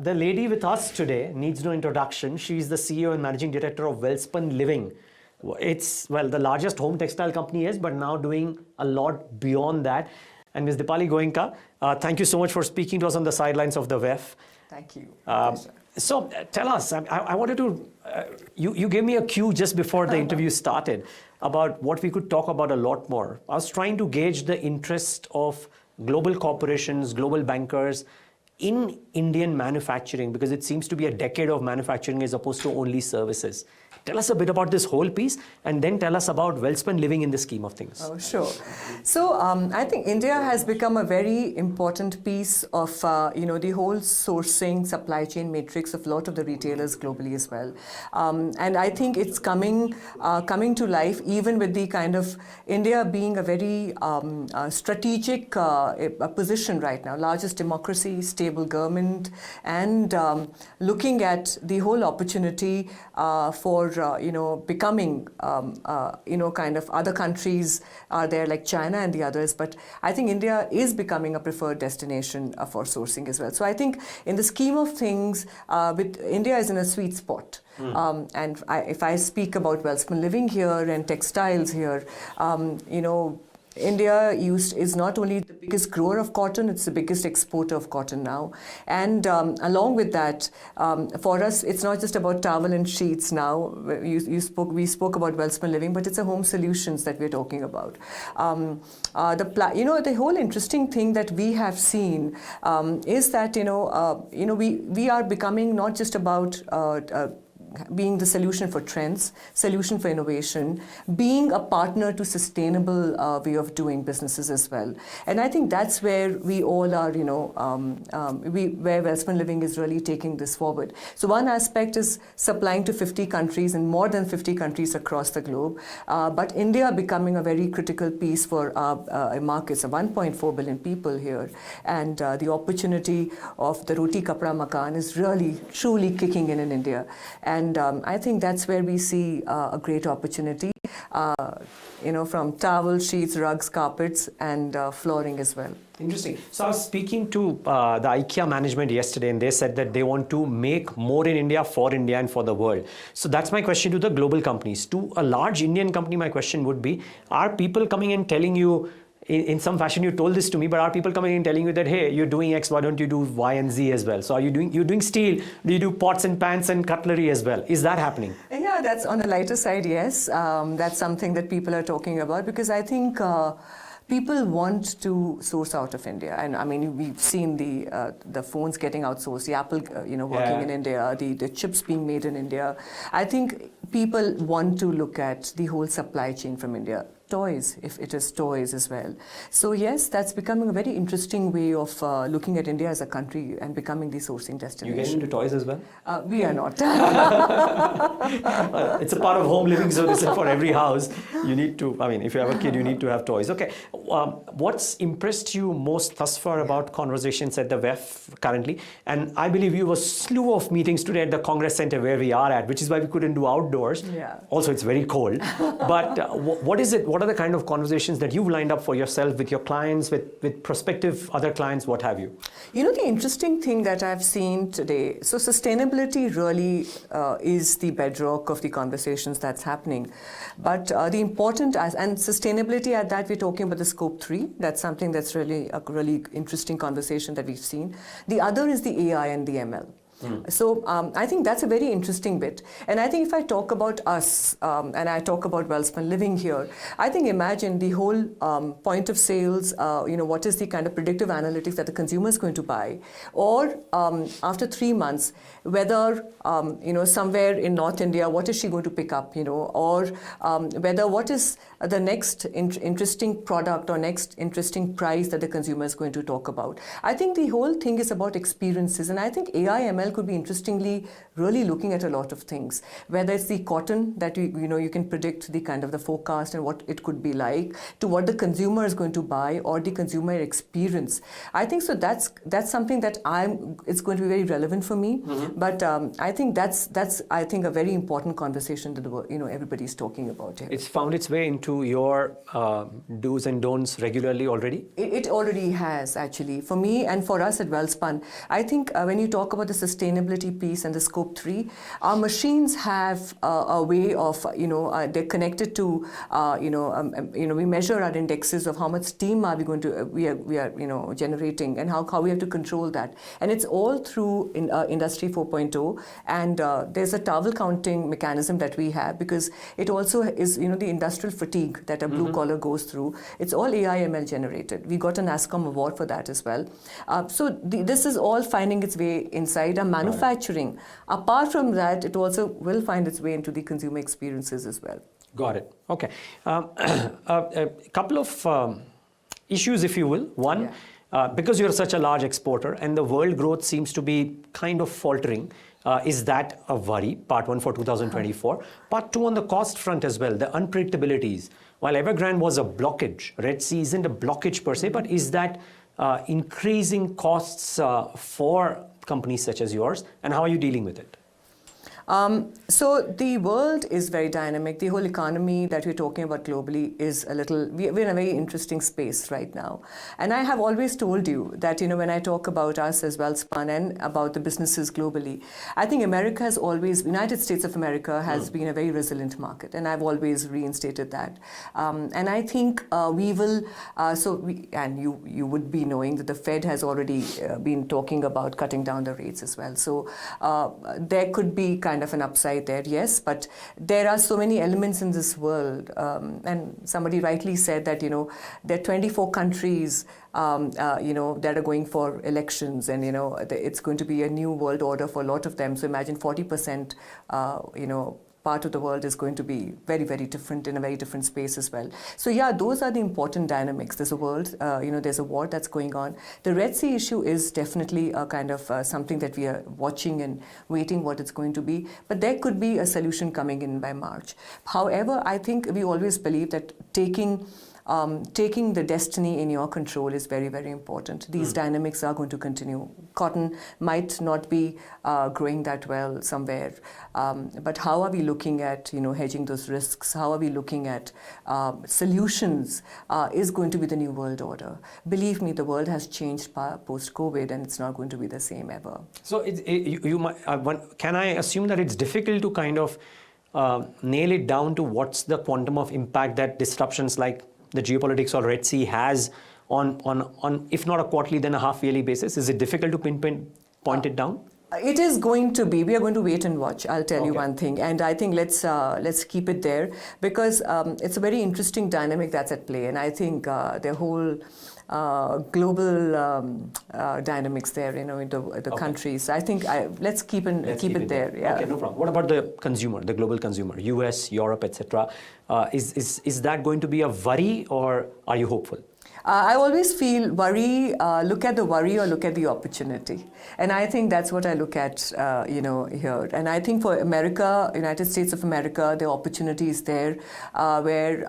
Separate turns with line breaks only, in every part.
the lady with us today needs no introduction. She's the CEO and Managing Director of Welspun Living. It's, well, the largest home textile company is, but now doing a lot beyond that. And Ms. Dipali Goenka, thank you so much for speaking to us on the sidelines of the WEF.
Thank you.
So tell us, I wanted to, you gave me a cue just before the interview started about what we could talk about a lot more. I was trying to gauge the interest of global corporations, global bankers in Indian manufacturing, because it seems to be a decade of manufacturing as opposed to only services. Tell us a bit about this whole piece, and then tell us about Welspun Living in the scheme of things.
Oh, sure. So I think India has become a very important piece of the whole sourcing supply chain matrix of a lot of the retailers globally as well. And I think it's coming to life even with the kind of India being a very strategic position right now, largest democracy, stable government, and looking at the whole opportunity for becoming, kind of other countries are there like China and the others. But I think India is becoming a preferred destination for sourcing as well. So I think in the scheme of things, with India is in a sweet spot. And if I speak about Welspun Living here and textiles here, India is not only the biggest grower of cotton, it's the biggest exporter of cotton now. And along with that, for us, it's not just about towel and sheets now. We spoke about Welspun Living, but it's a home solutions that we're talking about. The whole interesting thing that we have seen is that, we are becoming not just about being the solution for trends, solution for innovation, being a partner to sustainable way of doing businesses as well. And I think that's where we all are, where Welspun Living is really taking this forward. So one aspect is supplying to 50 countries and more than 50 countries across the globe. But India becoming a very critical piece for our markets, 1.4 billion people here. And the opportunity of the Roti Kapda Makan is really, truly kicking in India. And I think that's where we see a great opportunity, from towel, sheets, rugs, carpets, and flooring as well.
Interesting. So I was speaking to the IKEA management yesterday, and they said that they want to make more in India, for India, and for the world. So that's my question to the global companies. To a large Indian company, my question would be, are people coming and telling you, in some fashion you told this to me, but are people coming and telling you that, hey, you're doing X, why don't you do Y and Z as well? So you're doing steel, do you do pots and pans and cutlery as well? Is that happening?
Yeah, that's on the lighter side, yes. That's something that people are talking about, because I think people want to source out of India. And I mean, we've seen the phones getting outsourced, the Apple, working in India, the chips being made in India. I think people want to look at the whole supply chain from India. Toys, if it is toys as well. So yes, that's becoming a very interesting way of looking at India as a country and becoming the sourcing destination.
You get into toys as well?
We are not.
It's a part of home living, so for every house, you need to, if you have a kid, you need to have toys. Okay, what's impressed you most thus far about conversations at the WEF currently? And I believe you have a slew of meetings today at the Congress Center where we are at, which is why we couldn't do outdoors.
Yeah.
Also, it's very cold. But what is it? What are the kind of conversations that you've lined up for yourself with your clients, with prospective other clients, what have you?
The interesting thing that I've seen today, so sustainability really is the bedrock of the conversations that's happening. But the important, and sustainability at that, we're talking about the scope 3. That's something that's really a really interesting conversation that we've seen. The other is the AI and the ML. So I think that's a very interesting bit. And I think if I talk about us, and I talk about Welspun Living here, I think imagine the whole point of sales, what is the kind of predictive analytics that the consumer is going to buy, or after 3 months, whether, somewhere in North India, what is she going to pick up, or whether what is the next interesting product or next interesting price that the consumer is going to talk about. I think the whole thing is about experiences, and I think AI ML could be interestingly really looking at a lot of things, whether it's the cotton that you can predict the kind of the forecast and what it could be like, to what the consumer is going to buy, or the consumer experience. I think so that's something that it's going to be very relevant for me. But I think that's I think a very important conversation that everybody's talking about here.
It's found its way into your do's and don'ts regularly already?
It already has, actually, for me and for us at Welspun. I think when you talk about the sustainability piece and the scope 3, our machines have a way of, they're connected to, we measure our indexes of how much steam are we going to, we are generating, and how we have to control that. And it's all through Industry 4.0, and there's a towel counting mechanism that we have, because it also is, the industrial fatigue that a blue collar goes through. It's all AI ML generated. We got an ASCOM award for that as well. So this is all finding its way inside our manufacturing. Apart from that, it also will find its way into the consumer experiences as well.
Got it. Okay. A couple of issues, if you will. One, because you're such a large exporter and the world growth seems to be kind of faltering, is that a worry? Part one for 2024. Part two, on the cost front as well, the unpredictabilities. While Evergrande was a blockage, Red Sea isn't a blockage per se, but is that increasing costs for companies such as yours, and how are you dealing with it?
So the world is very dynamic. The whole economy that we're talking about globally is we're in a very interesting space right now. And I have always told you that, when I talk about us as Welspun and about the businesses globally, I think United States of America has been a very resilient market. And I've always reinstated that. And I think we will, and you would be knowing that the Fed has already been talking about cutting down the rates as well. So there could be kind of an upside there, yes, but there are so many elements in this world, and somebody rightly said that there are 24 countries that are going for elections, and it's going to be a new world order for a lot of them. So imagine 40% part of the world is going to be very, very different, in a very different space as well. So yeah, those are the important dynamics. There's a world, there's a war that's going on. The Red Sea issue is definitely a kind of something that we are watching and waiting what it's going to be. But there could be a solution coming in by March. However, I think we always believe that taking the destiny in your control is very, very important. These dynamics are going to continue. Cotton might not be growing that well somewhere, but how are we looking at hedging those risks? How are we looking at solutions is going to be the new world order. Believe me, the world has changed post-COVID, and it's not going to be the same ever.
So can I assume that it's difficult to kind of nail it down to what's the quantum of impact that disruptions like the geopolitics or Red Sea has on if not a quarterly, then a half-yearly basis? Is it difficult to point it down?
It is going to be. We are going to wait and watch. I'll tell you one thing, and I think let's keep it there, because it's a very interesting dynamic that's at play, and I think the whole global dynamics there, in the countries. I think let's keep it there. Yeah.
Okay, no problem. What about the consumer, the global consumer, US, Europe, etc.? Is that going to be a worry, or are you hopeful?
I always feel look at the worry or look at the opportunity. And I think that's what I look at, here. And I think for America, United States of America, the opportunity is there where,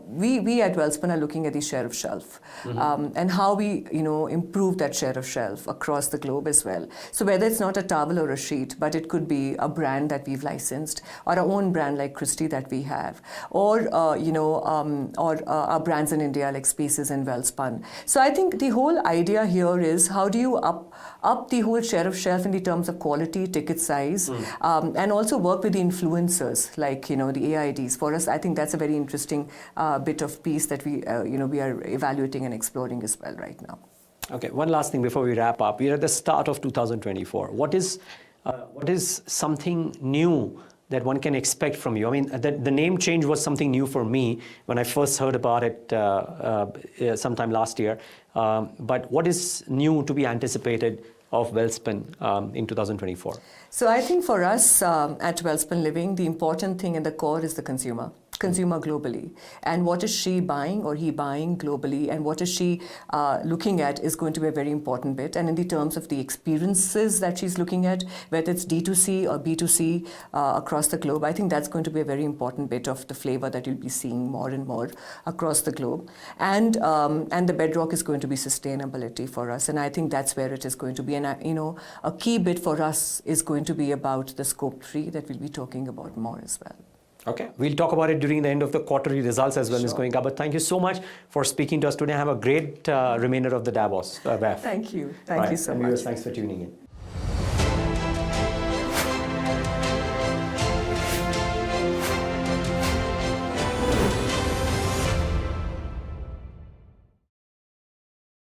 we at Welspun are looking at the share of shelf and how we, improve that share of shelf across the globe as well. So whether it's not a towel or a sheet, but it could be a brand that we've licensed, or our own brand like Christie that we have, or, our brands in India like Spaces and Welspun. So I think the whole idea here is how do you up the whole share of shelf in the terms of quality, ticket size, and also work with the influencers like the AIDs. For us, I think that's a very interesting bit of piece that we we are evaluating and exploring as well right now.
Okay, one last thing before we wrap up. We're at the start of 2024. What is something new that one can expect from you? I mean, the name change was something new for me when I first heard about it sometime last year. But what is new to be anticipated of Welspun in 2024?
So I think for us at Welspun Living, the important thing in the core is the consumer globally, and what is she buying or he buying globally, and what is she looking at is going to be a very important bit. And in the terms of the experiences that she's looking at, whether it's D2C or B2C across the globe, I think that's going to be a very important bit of the flavor that you'll be seeing more and more across the globe. And the bedrock is going to be sustainability for us, and I think that's where it is going to be. And a key bit for us is going to be about the scope 3 that we'll be talking about more as well.
Okay, we'll talk about it during the end of the quarterly results as well as going up. But thank you so much for speaking to us today. Have a great remainder of the Davos.
Thank you. Thank you so much.
Thanks for tuning in.